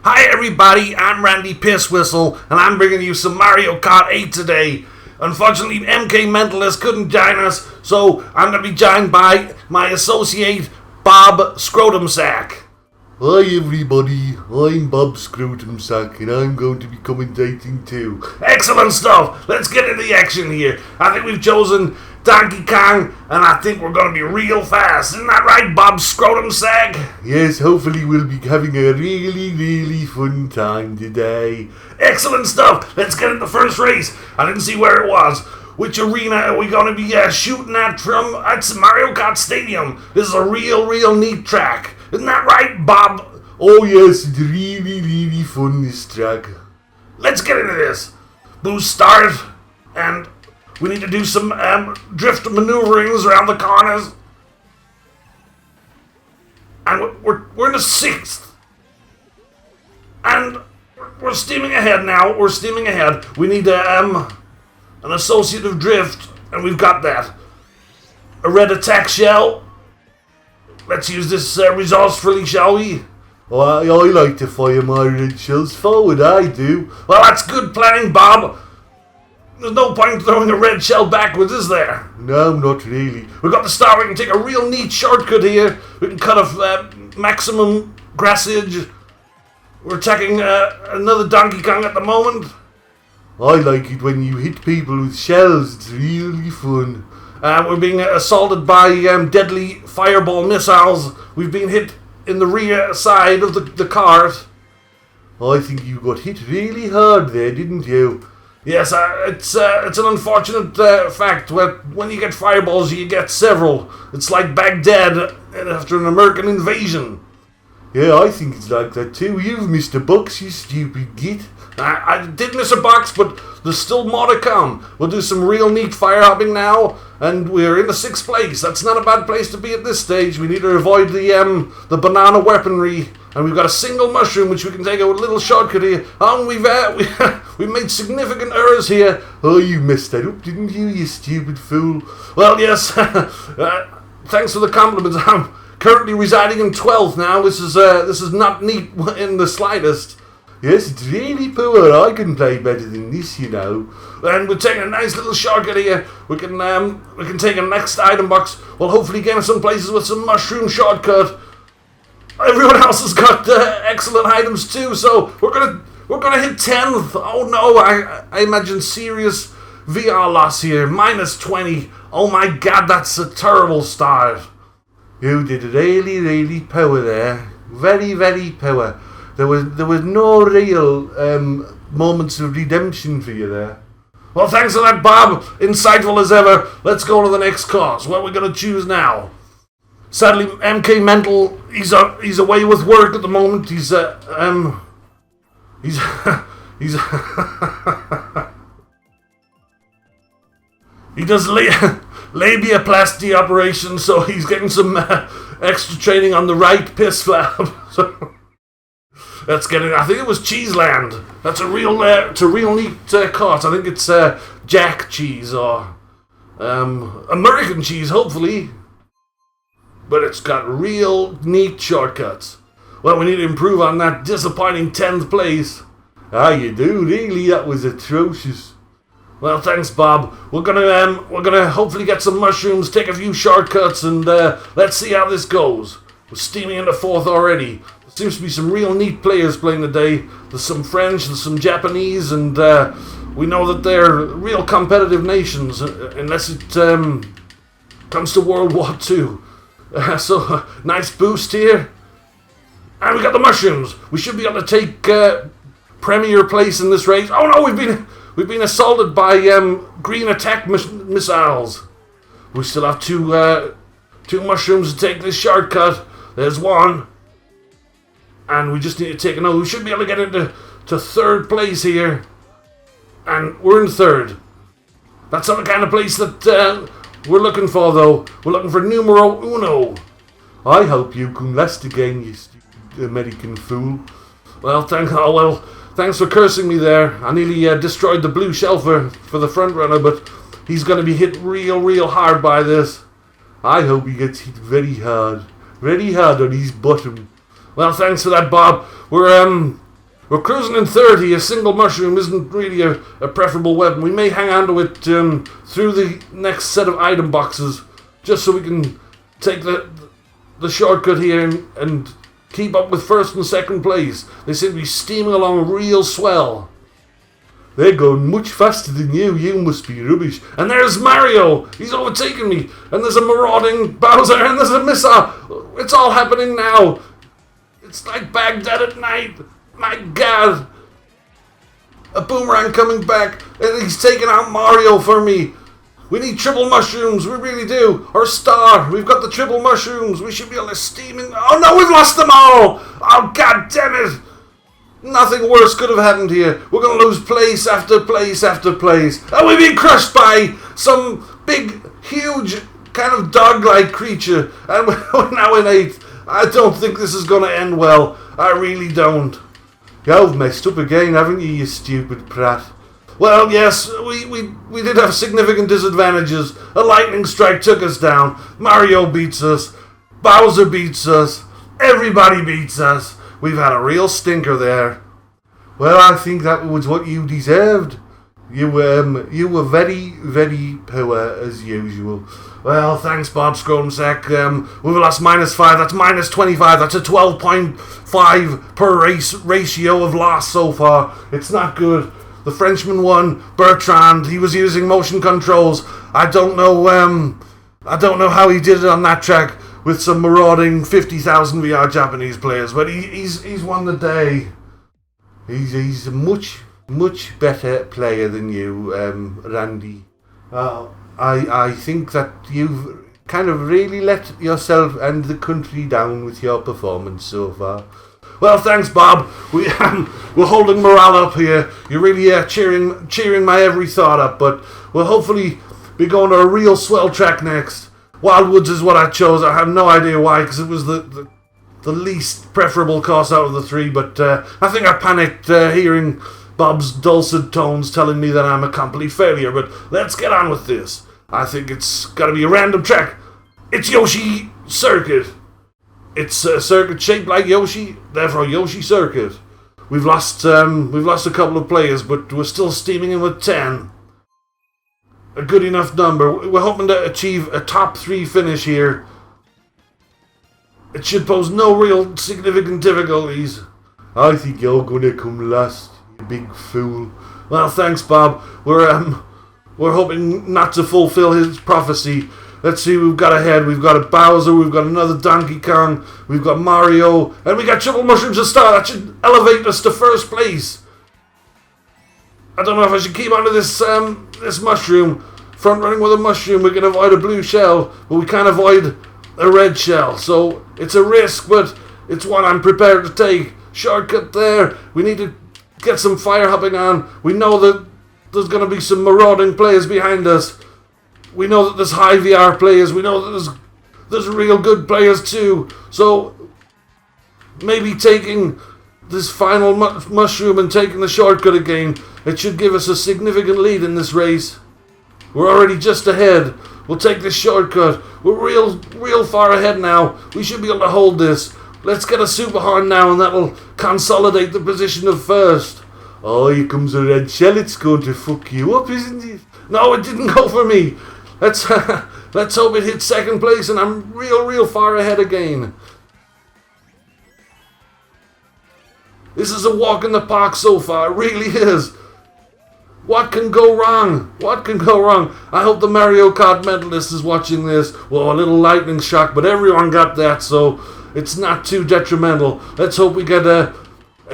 Hi everybody, I'm Randy PISSWHISTLE, and I'm bringing you some Mario Kart 8 today. Unfortunately, MK Mentalist couldn't join us, so I'm going to be joined by my associate, Bob Scrotum Sack. Hi everybody, I'm Bob Scrotum Sack and I'm going to be commentating too. Excellent stuff, let's get into the action here. I think we've chosen Donkey Kong, and I think we're going to be real fast. Isn't that right, Bob Scrotum Sack? Yes, hopefully we'll be having a really fun time today. Excellent stuff, let's get into the first race. I didn't see where it was. Which arena are we going to be shooting at from? It's Mario Kart Stadium. This is a real neat track. Isn't that right, Bob? Oh yes, it's really fun, this track. Let's get into this. Boost start, and we need to do some drift maneuverings around the corners. And we're in the 6th. And we're steaming ahead now. We're steaming ahead. We need an associative drift, and we've got that. A red attack shell. Let's use this resourcefully, shall we? Oh, I like to fire my red shells forward, I do. Well, that's good planning, Bob. There's no point throwing a red shell backwards, is there? No, not really. We've got the start. We can take a real neat shortcut here. We can cut off maximum grassage. We're attacking another Donkey Kong at the moment. I like it when you hit people with shells, it's really fun. We're being assaulted by deadly fireball missiles. We've been hit in the rear side of the cart. I think you got hit really hard there, didn't you? Yes, it's an unfortunate fact. When you get fireballs, you get several. It's like Baghdad after an American invasion. Yeah, I think it's like that too. You've missed a box, you stupid git. I did miss a box, but there's still more to come. We'll do some real neat fire hopping now, and we're in the 6th place. That's not a bad place to be at this stage. We need to avoid the banana weaponry, and we've got a single mushroom which we can take a little shortcut here. And we've made significant errors here. Oh, you messed that up, didn't you, you stupid fool? Well, yes. Thanks for the compliments. I'm currently residing in 12th now. This is not neat in the slightest. Yes, it's really poor. I can play better than this, you know. And we're taking a nice little shortcut here. We can take a next item box. We'll hopefully get some places with some mushroom shortcut. Everyone else has got excellent items too, so we're gonna hit 10th. Oh no, I imagine serious VR loss here. -20. Oh my God, that's a terrible start. You did really poor there. Very poor. There was no real moments of redemption for you there. Well, thanks for that, Bob. Insightful as ever. Let's go to the next course. What are we going to choose now? Sadly, MK Mental, he's away with work at the moment. He's he does labiaplasty operation, so he's getting some extra training on the right piss flap. So let's get it. I think it was Cheeseland. That's a real neat course. I think it's Jack cheese or American cheese, hopefully. But it's got real neat shortcuts. Well, we need to improve on that disappointing 10th place. Ah, you do, really? That was atrocious. Well, thanks, Bob. We're gonna hopefully get some mushrooms, take a few shortcuts, and let's see how this goes. We're steaming into 4th already. Seems to be some real neat players playing today. There's some French, there's some Japanese, and we know that they're real competitive nations, unless it comes to World War II. So, nice boost here. And we got the mushrooms. We should be able to take premier place in this race. Oh no, we've been assaulted by green attack missiles. We still have two mushrooms to take this shortcut. There's one. And we just need to take another. We should be able to get into 3rd place here. And we're in 3rd. That's not the kind of place that we're looking for, though. We're looking for numero uno. I hope you can last again, you stupid American fool. Well, thanks for cursing me there. I nearly destroyed the blue shell for the front runner, but he's going to be hit real hard by this. I hope he gets hit very hard on his bottom. Well, thanks for that, Bob. We're We're cruising in 30. A single mushroom isn't really a preferable weapon. We may hang on to it through the next set of item boxes, just so we can take the shortcut here and keep up with first and second place. They seem to be steaming along real swell. They're going much faster than you. You must be rubbish. And there's Mario. He's overtaken me. And there's a marauding Bowser. And there's a missile. It's all happening now. It's like Baghdad at night. My God. A boomerang coming back. And he's taking out Mario for me. We need triple mushrooms. We really do. Or star. We've got the triple mushrooms. We should be able to steam in. Oh no, we've lost them all. Oh God damn it. Nothing worse could have happened here. We're going to lose place after place after place. And we've been crushed by some big, huge, kind of dog-like creature. And we're now in 8th. I don't think this is going to end well. I really don't. You've messed up again, haven't you, you stupid prat? Well, yes, we did have significant disadvantages. A lightning strike took us down. Mario beats us. Bowser beats us. Everybody beats us. We've had a real stinker there. Well, I think that was what you deserved. You were very, very poor as usual. Well, thanks, Bob Scrumsack. We've lost -5. That's -25. That's a 12.5 per race ratio of loss so far. It's not good. The Frenchman won. Bertrand. He was using motion controls. I don't know how he did it on that track with some marauding 50,000 VR Japanese players, but he's won the day. He's a much better player than you, Randy. I think that you've kind of really let yourself and the country down with your performance so far. Well, thanks, Bob. We're holding morale up here. You're really cheering my every thought up, but we'll hopefully be going to a real swell track next. Wildwoods is what I chose. I have no idea why, because it was the least preferable course out of the 3, but I think I panicked hearing Bob's dulcet tones telling me that I'm a complete failure, but let's get on with this. I think it's got to be a random track. It's Yoshi Circuit. It's a circuit shaped like Yoshi, therefore Yoshi Circuit. We've lost a couple of players, but we're still steaming in with 10. A good enough number. We're hoping to achieve a top 3 finish here. It should pose no real significant difficulties. I think you're gonna come last, you big fool. Well, thanks, Bob. We're hoping not to fulfill his prophecy. Let's see, we've got ahead. We've got a Bowser, we've got another Donkey Kong, we've got Mario, and we got triple mushrooms to start. That should elevate us to first place. I don't know if I should keep onto this mushroom. Front running with a mushroom, we can avoid a blue shell, but we can't avoid a red shell. So it's a risk, but it's one I'm prepared to take. Shortcut there. We need to get some fire hopping on. We know that there's going to be some marauding players behind us. We know that there's high VR players. We know that there's real good players too. So maybe taking this final mushroom and taking the shortcut again, it should give us a significant lead in this race. We're already just ahead. We'll take this shortcut. We're real far ahead now. We should be able to hold this. Let's get a super horn now, and that'll consolidate the position of first. Oh, here comes a red shell. It's going to fuck you up, isn't it? No, it didn't go for me. Let's hope it hits second place, and I'm real far ahead again. This is a walk in the park so far. It really is. What can go wrong? What can go wrong? I hope the Mario Kart Mentalist is watching this. Well, a little lightning shock, but everyone got that, so it's not too detrimental. Let's hope we get a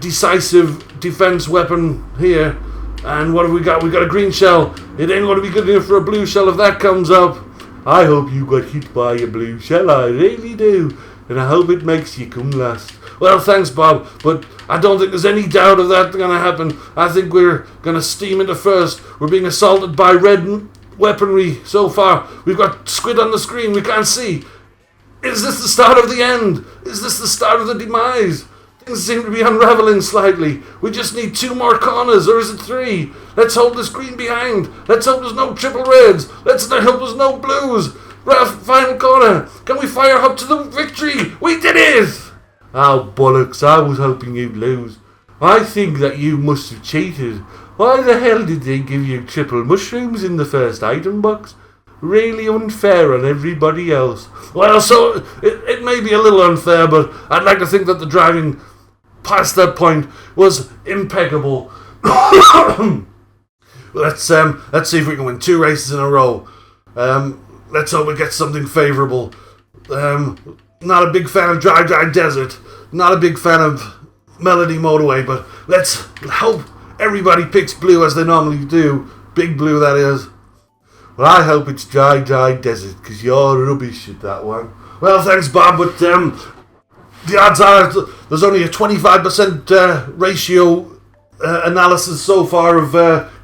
decisive defense weapon here. And what have we got? We got a green shell. It ain't going to be good enough for a blue shell if that comes up. I hope you got hit by a blue shell. I really do. And I hope it makes you come last. Well, thanks, Bob, but I don't think there's any doubt of that going to happen. I think we're going to steam into first. We're being assaulted by red weaponry so far. We've got squid on the screen. We can't see. Is this the start of the end? Is this the start of the demise? Things seem to be unraveling slightly. We just need 2 more corners, or is it 3? Let's hold this green behind. Let's hope there's no triple reds. Let's hope there's no blues. Final corner. Can we fire up to the victory? We did it! Oh, bollocks. I was hoping you'd lose. I think that you must have cheated. Why the hell did they give you triple mushrooms in the first item box? Really unfair on everybody else. Well, so it may be a little unfair, but I'd like to think that the driving past that point was impeccable. Let's see if we can win 2 races in a row. Let's hope we get something favourable. Not a big fan of Dry Desert. Not a big fan of Melody Motorway, but let's hope everybody picks blue as they normally do. Big blue, that is. Well, I hope it's Dry Desert, because you're rubbish at that one. Well, thanks, Bob, but the odds are there's only a 25% ratio analysis so far of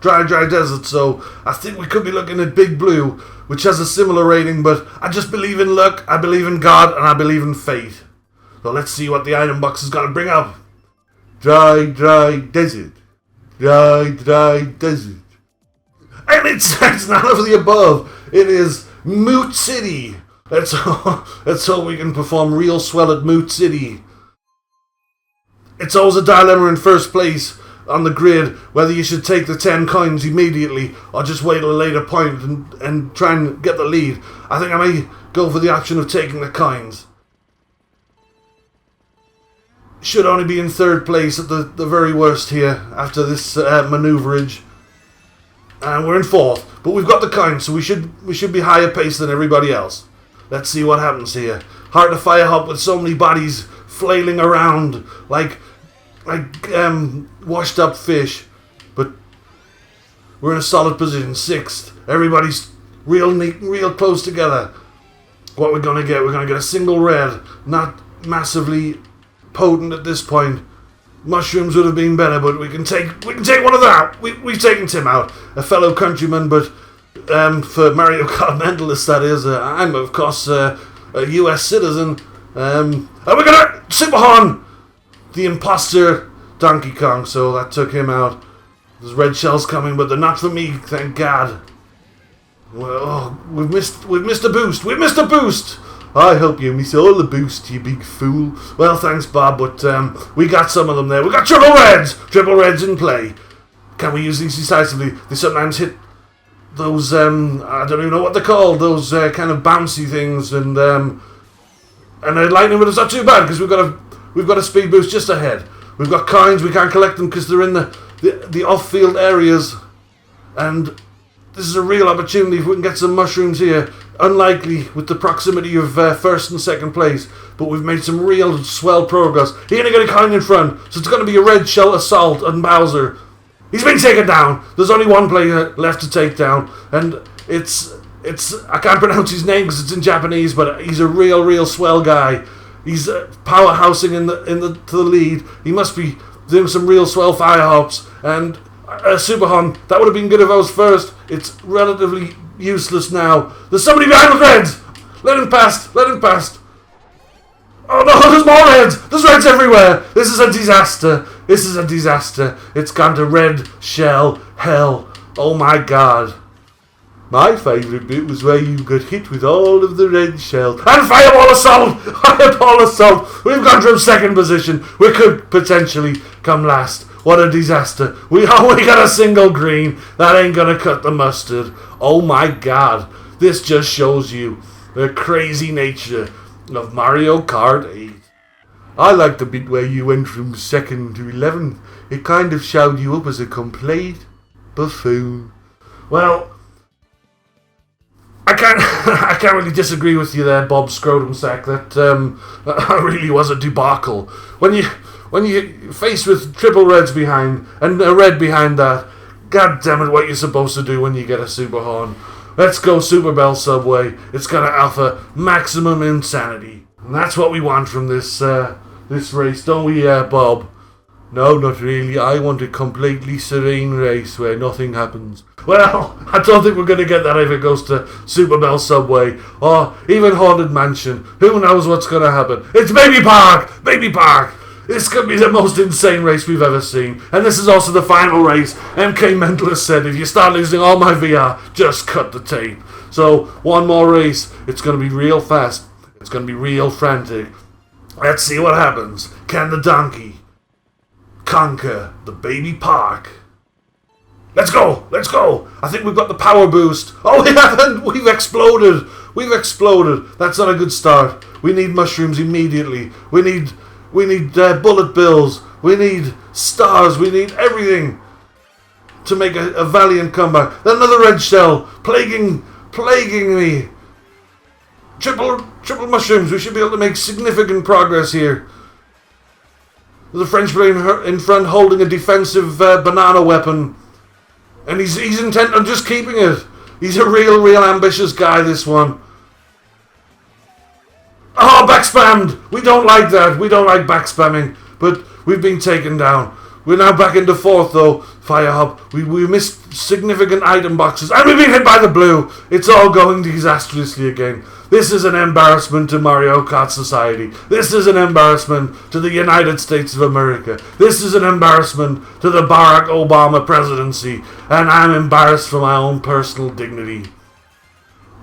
Dry Desert, so I think we could be looking at Big Blue, which has a similar rating, but I just believe in luck, I believe in God, and I believe in fate. So let's see what the item box is going to bring up. Dry Desert. Dry Desert. And it's none of the above. It is Moot City. Let's hope we can perform real swell at Moot City. It's always a dilemma in first place on the grid whether you should take the 10 coins immediately or just wait till a later point and try and get the lead. I think I may go for the option of taking the coins. Should only be in third place at the very worst here after this manoeuvrage. And we're in fourth, but we've got the coins, so we should be higher paced than everybody else. Let's see what happens here. Hard to fire up with so many bodies flailing around like washed up fish, but we're in a solid position, 6th. Everybody's real neat, real close together. What we're gonna get? We're gonna get a single red, not massively potent at this point. Mushrooms would have been better, but we can take one of that. We've taken Tim out, a fellow countryman, but for Mario Kart Mentalist, that is. I'm of course a US citizen. And we're gonna Super Horn the imposter Donkey Kong, so that took him out. There's red shells coming, but they're not for me, thank God. Well, we've missed a boost. We've missed a boost. I hope you miss all the boost, you big fool. Well, thanks, Bob, but we got some of them there. We got triple reds in play. Can we use these decisively? They sometimes hit those I don't even know what they're called. Those kind of bouncy things, and the lightning, but it's not too bad because we've got a speed boost just ahead. We've got coins. We can't collect them because they're in the off-field areas, and this is a real opportunity if we can get some mushrooms here. Unlikely with the proximity of first and second place, but we've made some real swell progress. He only got a coin in front, so it's going to be a red shell assault on Bowser. He's been taken down. There's only one player left to take down, and it's I can't pronounce his name because it's in Japanese, but he's a real swell guy. He's powerhousing to the lead. He must be doing some real swell fire hops, and Super Hon, that would have been good if I was first. It's relatively useless now. There's somebody behind the reds. Let him past. Oh no, there's more reds. There's reds everywhere. This is a disaster. It's gone to red shell hell. Oh my God. My favourite bit was where you got hit with all of the red shells. And fireball assault. We've gone from second position. We could potentially come last. What a disaster. We got a single green. That ain't gonna cut the mustard. Oh my God. This just shows you the crazy nature of Mario Kart 8. I like the bit where you went from 2nd to 11th. It kind of showed you up as a complete buffoon. Well, I can't really disagree with you there, Bob Scrotum Sack. That really was a debacle. When you faced with triple reds behind and a red behind that, God damn it, what you're supposed to do when you get a Super Horn. Let's go Super Bell Subway. It's gonna offer maximum insanity, and that's what we want from this race, don't we, Bob? No, not really. I want a completely serene race where nothing happens. Well, I don't think we're going to get that if it goes to Super Bell Subway or even Haunted Mansion. Who knows what's going to happen? It's Baby Park! This could be the most insane race we've ever seen. And this is also the final race. MK Mentalist said, if you start losing all my VR, just cut the tape. So, one more race. It's going to be real fast. It's going to be real frantic. Let's see what happens. Can the donkey conquer the baby park. Let's go! Let's go! I think we've got the power boost. Oh, we haven't! We've exploded! We've exploded! That's not a good start. We need mushrooms immediately. We need bullet bills. We need stars. We need everything to make a valiant comeback. Another red shell plaguing me. Triple mushrooms. We should be able to make significant progress here. There's a French player in front holding a defensive banana weapon. And he's intent on just keeping it. He's a real ambitious guy, this one. Oh, backspammed! We don't like that. We don't like backspamming. But we've been taken down. We're now back into fourth, though. Fire Hub. We missed significant item boxes. And we've been hit by the blue. It's all going disastrously again. This is an embarrassment to Mario Kart society. This is an embarrassment to the United States of America. This is an embarrassment to the Barack Obama presidency. And I'm embarrassed for my own personal dignity.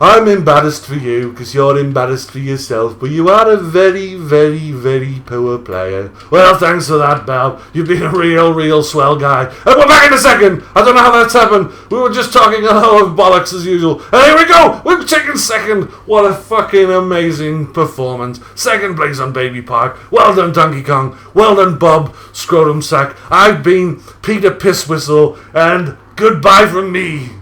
I'm embarrassed for you because you're embarrassed for yourself, but you are a very, very, very poor player. Well, thanks for that, Bob. You've been a real swell guy. And we're back in a second. I don't know how that's happened. We were just talking a lot of bollocks as usual. And here we go. We've taken second. What a fucking amazing performance. Second place on Baby Park. Well done, Donkey Kong. Well done, Bob Scrotum Sack. I've been Peter Pisswhistle, and goodbye from me.